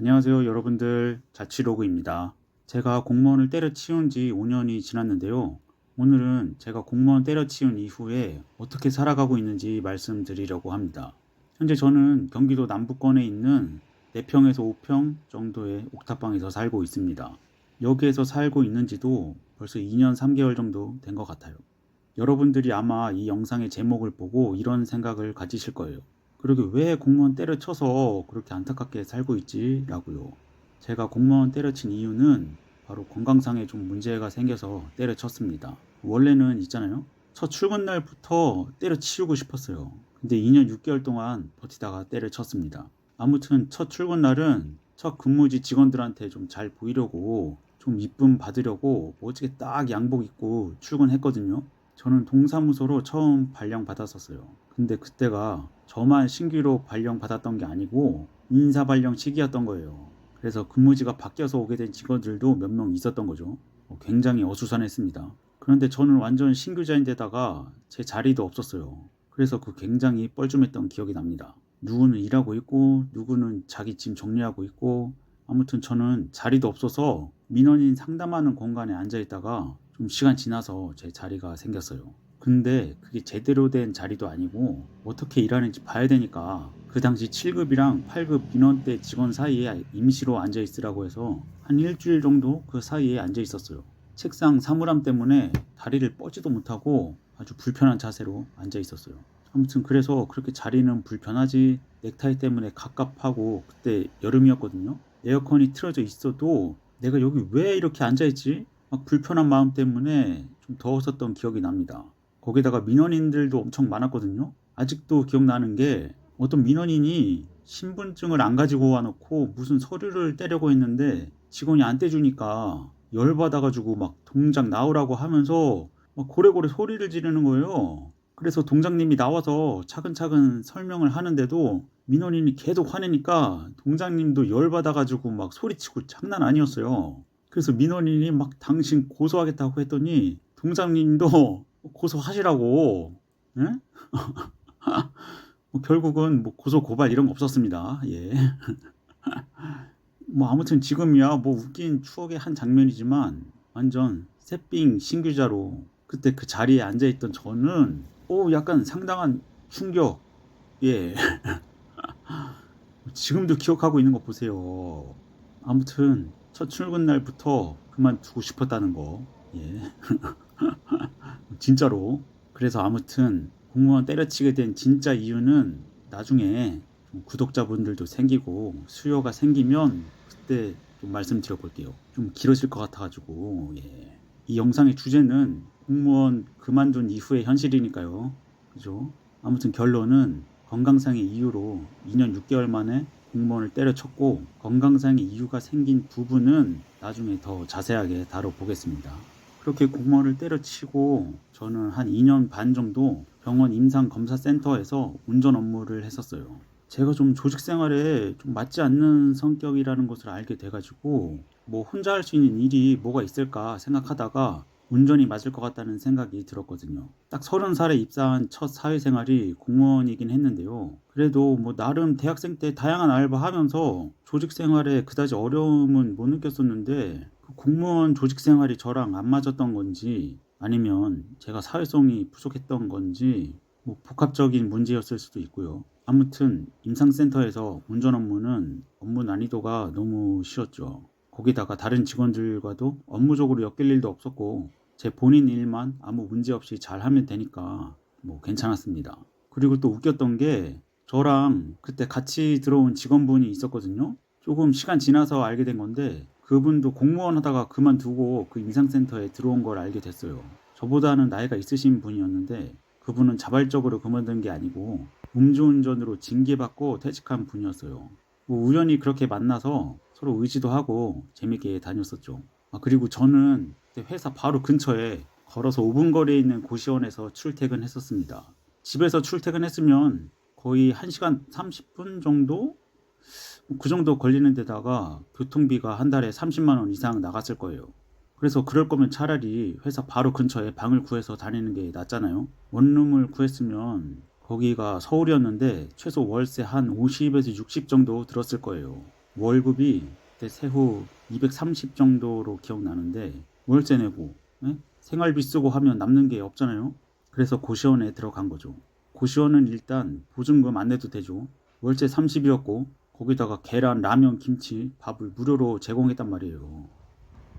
안녕하세요, 여러분들. 자취로그입니다. 제가 공무원을 때려치운 지 5년이 지났는데요. 오늘은 제가 공무원 때려치운 이후에 어떻게 살아가고 있는지 말씀드리려고 합니다. 현재 저는 경기도 남부권에 있는 4평에서 5평 정도의 옥탑방에서 살고 있습니다. 여기에서 살고 있는지도 벌써 2년 3개월 정도 된 것 같아요. 여러분들이 아마 이 영상의 제목을 보고 이런 생각을 가지실 거예요. 그러게 왜 공무원 때려쳐서 그렇게 안타깝게 살고 있지? 라고요. 제가 공무원 때려친 이유는 바로 건강상에 좀 문제가 생겨서 때려쳤습니다. 원래는 있잖아요. 첫 출근 날부터 때려치우고 싶었어요. 근데 2년 6개월 동안 버티다가 때려쳤습니다. 아무튼 첫 출근 날은 첫 근무지 직원들한테 좀 잘 보이려고 좀 이쁨 받으려고 멋지게 딱 양복 입고 출근했거든요. 저는 동사무소로 처음 발령 받았었어요. 근데 그때가 저만 신규로 발령 받았던 게 아니고 인사 발령 시기였던 거예요. 그래서 근무지가 바뀌어서 오게 된 직원들도 몇 명 있었던 거죠. 굉장히 어수선했습니다. 그런데 저는 완전 신규자인데다가 제 자리도 없었어요. 그래서 굉장히 뻘쭘했던 기억이 납니다. 누구는 일하고 있고 누구는 자기 짐 정리하고 있고, 아무튼 저는 자리도 없어서 민원인 상담하는 공간에 앉아 있다가 좀 시간 지나서 제 자리가 생겼어요. 근데 그게 제대로 된 자리도 아니고 어떻게 일하는지 봐야 되니까 그 당시 7급이랑 8급 민원대 직원 사이에 임시로 앉아 있으라고 해서 한 일주일 정도 그 사이에 앉아 있었어요. 책상 사물함 때문에 다리를 뻗지도 못하고 아주 불편한 자세로 앉아 있었어요. 아무튼 그래서 그렇게 자리는 불편하지, 넥타이 때문에 갑갑하고, 그때 여름이었거든요. 에어컨이 틀어져 있어도 내가 여기 왜 이렇게 앉아있지? 막 불편한 마음 때문에 좀 더웠었던 기억이 납니다. 거기다가 민원인들도 엄청 많았거든요. 아직도 기억나는 게 어떤 민원인이 신분증을 안 가지고 와놓고 무슨 서류를 떼려고 했는데 직원이 안 떼주니까 열받아가지고 막 동작 나오라고 하면서 막 고래고래 소리를 지르는 거예요. 그래서 동장님이 나와서 차근차근 설명을 하는데도 민원인이 계속 화내니까 동장님도 열받아가지고 막 소리치고 장난 아니었어요. 그래서 민원인이 막 당신 고소하겠다고 했더니 동장님도 고소하시라고. 예? 뭐 결국은 뭐 고소 고발 이런 거 없었습니다. 예. 뭐 아무튼 지금이야 뭐 웃긴 추억의 한 장면이지만 완전 새삥 신규자로 그때 그 자리에 앉아있던 저는 약간 상당한 충격. 예. 지금도 기억하고 있는 거 보세요. 아무튼 첫 출근 날부터 그만두고 싶었다는 거. 예. 진짜로. 그래서 아무튼 공무원 때려치게 된 진짜 이유는 나중에 좀 구독자분들도 생기고 수요가 생기면 그때 좀 말씀드려 볼게요. 좀 길어질 것 같아가지고. 예. 이 영상의 주제는 공무원 그만둔 이후의 현실이니까요. 그죠? 아무튼 결론은 건강상의 이유로 2년 6개월 만에 공무원을 때려쳤고, 건강상의 이유가 생긴 부분은 나중에 더 자세하게 다뤄보겠습니다. 그렇게 공무원을 때려치고 저는 한 2년 반 정도 병원 임상검사센터에서 운전 업무를 했었어요. 제가 좀 조직 생활에 좀 맞지 않는 성격이라는 것을 알게 돼가지고 뭐 혼자 할 수 있는 일이 뭐가 있을까 생각하다가 운전이 맞을 것 같다는 생각이 들었거든요. 딱 30살에 입사한 첫 사회생활이 공무원이긴 했는데요. 그래도 뭐 나름 대학생 때 다양한 알바하면서 조직 생활에 그다지 어려움은 못 느꼈었는데, 그 공무원 조직 생활이 저랑 안 맞았던 건지 아니면 제가 사회성이 부족했던 건지 뭐 복합적인 문제였을 수도 있고요. 아무튼 임상센터에서 운전 업무는 업무 난이도가 너무 쉬웠죠. 거기다가 다른 직원들과도 업무적으로 엮일 일도 없었고 제 본인 일만 아무 문제 없이 잘 하면 되니까 뭐 괜찮았습니다. 그리고 또 웃겼던 게 저랑 그때 같이 들어온 직원분이 있었거든요. 조금 시간 지나서 알게 된 건데 그분도 공무원 하다가 그만두고 그 임상센터에 들어온 걸 알게 됐어요. 저보다는 나이가 있으신 분이었는데 그분은 자발적으로 그만둔 게 아니고 음주운전으로 징계받고 퇴직한 분이었어요. 뭐 우연히 그렇게 만나서 서로 의지도 하고 재밌게 다녔었죠. 그리고 저는 그때 회사 바로 근처에 걸어서 5분 거리에 있는 고시원에서 출퇴근했었습니다. 집에서 출퇴근했으면 거의 1시간 30분 정도? 그 정도 걸리는 데다가 교통비가 한 달에 30만 원 이상 나갔을 거예요. 그래서 그럴 거면 차라리 회사 바로 근처에 방을 구해서 다니는 게 낫잖아요. 원룸을 구했으면 거기가 서울이었는데 최소 월세 한 50에서 60 정도 들었을 거예요. 월급이 그때 세후 230 정도로 기억나는데 월세 내고 생활비 쓰고 하면 남는 게 없잖아요. 그래서 고시원에 들어간 거죠. 고시원은 일단 보증금 안 내도 되죠. 월세 30이었고 거기다가 계란, 라면, 김치, 밥을 무료로 제공했단 말이에요.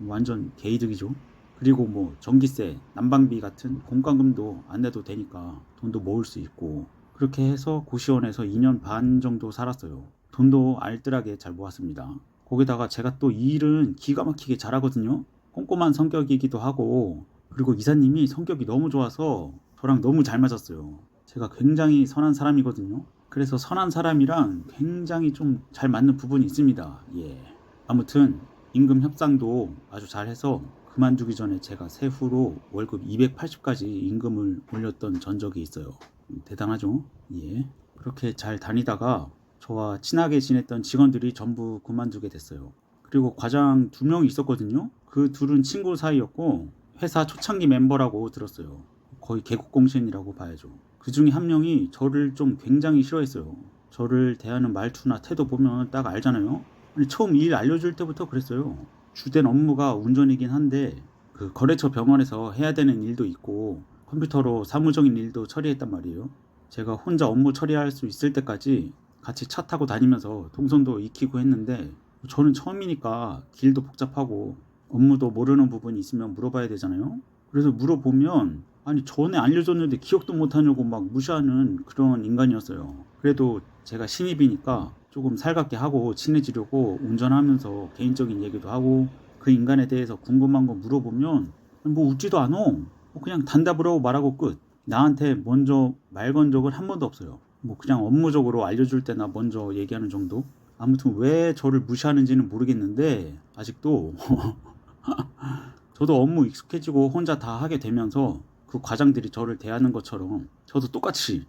완전 개이득이죠. 그리고 뭐 전기세, 난방비 같은 공과금도 안 내도 되니까 돈도 모을 수 있고 그렇게 해서 고시원에서 2년 반 정도 살았어요. 돈도 알뜰하게 잘 모았습니다. 거기다가 제가 또 일은 기가 막히게 잘하거든요. 꼼꼼한 성격이기도 하고 그리고 이사님이 성격이 너무 좋아서 저랑 너무 잘 맞았어요. 제가 굉장히 선한 사람이거든요. 그래서 선한 사람이랑 굉장히 좀 잘 맞는 부분이 있습니다. 예. 아무튼 임금 협상도 아주 잘해서 그만두기 전에 제가 세후로 월급 280까지 임금을 올렸던 전적이 있어요. 대단하죠? 예. 그렇게 잘 다니다가 저와 친하게 지냈던 직원들이 전부 그만두게 됐어요. 그리고 과장 2명이 있었거든요. 그 둘은 친구 사이였고 회사 초창기 멤버라고 들었어요. 거의 개국공신이라고 봐야죠. 그 중에 한 명이 저를 좀 굉장히 싫어했어요. 저를 대하는 말투나 태도 보면 딱 알잖아요. 처음 일 알려줄 때부터 그랬어요. 주된 업무가 운전이긴 한데 그 거래처 병원에서 해야 되는 일도 있고 컴퓨터로 사무적인 일도 처리했단 말이에요. 제가 혼자 업무 처리할 수 있을 때까지 같이 차 타고 다니면서 동선도 익히고 했는데 저는 처음이니까 길도 복잡하고 업무도 모르는 부분이 있으면 물어봐야 되잖아요. 그래서 물어보면 아니 전에 알려줬는데 기억도 못하냐고 막 무시하는 그런 인간이었어요. 그래도 제가 신입이니까 조금 살갑게 하고 친해지려고 운전하면서 개인적인 얘기도 하고 그 인간에 대해서 궁금한 거 물어보면 뭐 웃지도 않아. 그냥 단답을 하고 말하고 끝. 나한테 먼저 말 건 적은 한 번도 없어요. 뭐 그냥 업무적으로 알려줄 때나 먼저 얘기하는 정도. 아무튼 왜 저를 무시하는지는 모르겠는데 아직도 저도 업무 익숙해지고 혼자 다 하게 되면서 그 과장들이 저를 대하는 것처럼 저도 똑같이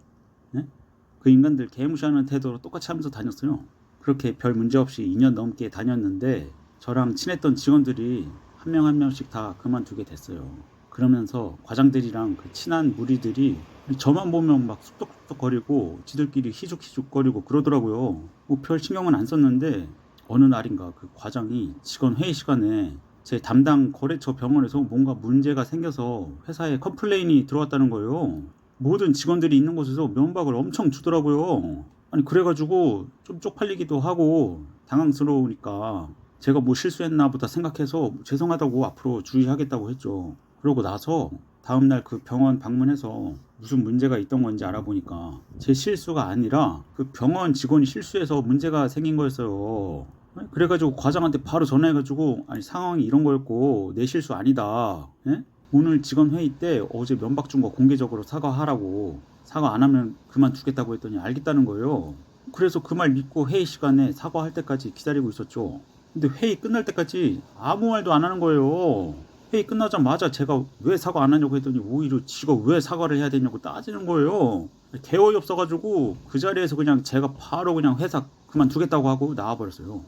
그 인간들 개무시하는 태도로 똑같이 하면서 다녔어요. 그렇게 별 문제 없이 2년 넘게 다녔는데 저랑 친했던 직원들이 한 명 한 명씩 다 그만두게 됐어요. 그러면서 과장들이랑 그 친한 무리들이 저만 보면 막 쑥덕쑥덕거리고 지들끼리 희죽희죽거리고 그러더라고요. 뭐 별 신경은 안 썼는데 어느 날인가 그 과장이 직원 회의 시간에 제 담당 거래처 병원에서 뭔가 문제가 생겨서 회사에 컴플레인이 들어왔다는 거예요. 모든 직원들이 있는 곳에서 면박을 엄청 주더라고요. 아니 그래가지고 좀 쪽팔리기도 하고 당황스러우니까 제가 뭐 실수했나 보다 생각해서 죄송하다고 앞으로 주의하겠다고 했죠. 그러고 나서 다음날 그 병원 방문해서 무슨 문제가 있던 건지 알아보니까 제 실수가 아니라 그 병원 직원이 실수해서 문제가 생긴 거였어요. 그래가지고 과장한테 바로 전화해가지고 아니 상황이 이런 거였고 내 실수 아니다. 예? 오늘 직원 회의 때 어제 면박 준 거 공개적으로 사과하라고 사과 안 하면 그만두겠다고 했더니 알겠다는 거예요. 그래서 그 말 믿고 회의 시간에 사과할 때까지 기다리고 있었죠. 근데 회의 끝날 때까지 아무 말도 안 하는 거예요. 회의 끝나자마자 제가 왜 사과 안 하냐고 했더니 오히려 지가 왜 사과를 해야 되냐고 따지는 거예요. 개어이 없어가지고 그 자리에서 그냥 제가 바로 그냥 회사 그만두겠다고 하고 나와버렸어요.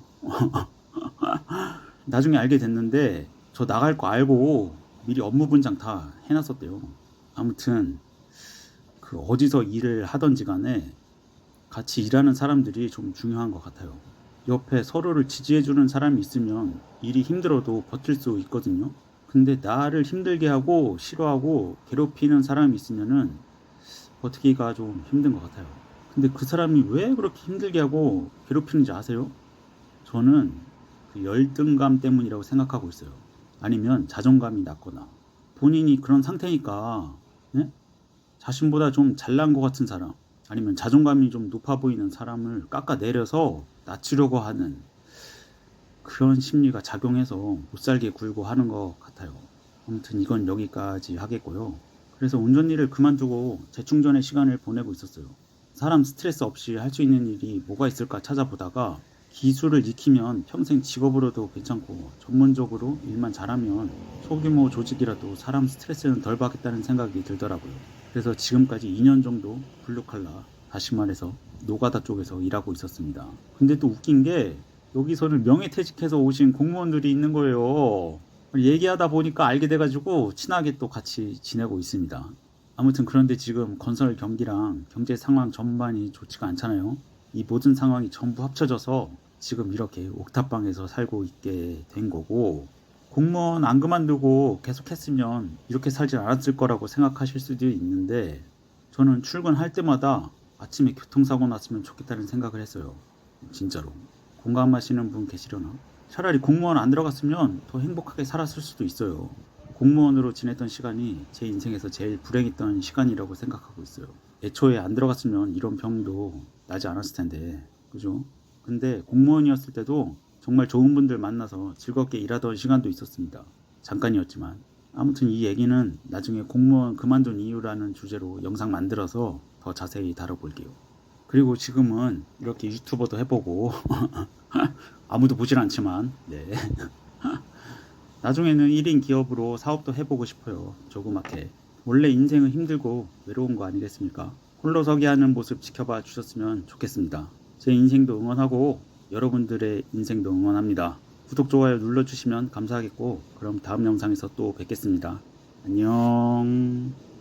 나중에 알게 됐는데 저 나갈 거 알고 미리 업무 분장 다 해놨었대요. 아무튼 그 어디서 일을 하던지 간에 같이 일하는 사람들이 좀 중요한 것 같아요. 옆에 서로를 지지해주는 사람이 있으면 일이 힘들어도 버틸 수 있거든요. 근데 나를 힘들게 하고 싫어하고 괴롭히는 사람이 있으면은 버티기가 좀 힘든 것 같아요. 근데 그 사람이 왜 그렇게 힘들게 하고 괴롭히는지 아세요? 저는 그 열등감 때문이라고 생각하고 있어요. 아니면 자존감이 낮거나 본인이 그런 상태니까 자신보다 좀 잘난 것 같은 사람 아니면 자존감이 좀 높아 보이는 사람을 깎아내려서 낮추려고 하는 그런 심리가 작용해서 못살게 굴고 하는 것 같아요. 아무튼 이건 여기까지 하겠고요. 그래서 운전일을 그만두고 재충전의 시간을 보내고 있었어요. 사람 스트레스 없이 할 수 있는 일이 뭐가 있을까 찾아보다가 기술을 익히면 평생 직업으로도 괜찮고 전문적으로 일만 잘하면 소규모 조직이라도 사람 스트레스는 덜 받겠다는 생각이 들더라고요. 그래서 지금까지 2년 정도 블루칼라, 다시 말해서 노가다 쪽에서 일하고 있었습니다. 근데 또 웃긴 게 여기서는 명예퇴직해서 오신 공무원들이 있는 거예요. 얘기하다 보니까 알게 돼가지고 친하게 또 같이 지내고 있습니다. 아무튼 그런데 지금 건설 경기랑 경제 상황 전반이 좋지가 않잖아요. 이 모든 상황이 전부 합쳐져서 지금 이렇게 옥탑방에서 살고 있게 된 거고, 공무원 안 그만두고 계속 했으면 이렇게 살진 않았을 거라고 생각하실 수도 있는데, 저는 출근할 때마다 아침에 교통사고 났으면 좋겠다는 생각을 했어요. 진짜로. 공감하시는 분 계시려나? 차라리 공무원 안 들어갔으면 더 행복하게 살았을 수도 있어요. 공무원으로 지냈던 시간이 제 인생에서 제일 불행했던 시간이라고 생각하고 있어요. 애초에 안 들어갔으면 이런 병도 나지 않았을 텐데, 그죠? 근데 공무원이었을 때도 정말 좋은 분들 만나서 즐겁게 일하던 시간도 있었습니다. 잠깐이었지만. 아무튼 이 얘기는 나중에 공무원 그만둔 이유라는 주제로 영상 만들어서 더 자세히 다뤄볼게요. 그리고 지금은 이렇게 유튜버도 해보고 아무도 보질 않지만, 네. 나중에는 1인 기업으로 사업도 해보고 싶어요. 조그맣게. 원래 인생은 힘들고 외로운 거 아니겠습니까? 홀로서기 하는 모습 지켜봐 주셨으면 좋겠습니다. 제 인생도 응원하고 여러분들의 인생도 응원합니다. 구독, 좋아요 눌러주시면 감사하겠고, 그럼 다음 영상에서 또 뵙겠습니다. 안녕.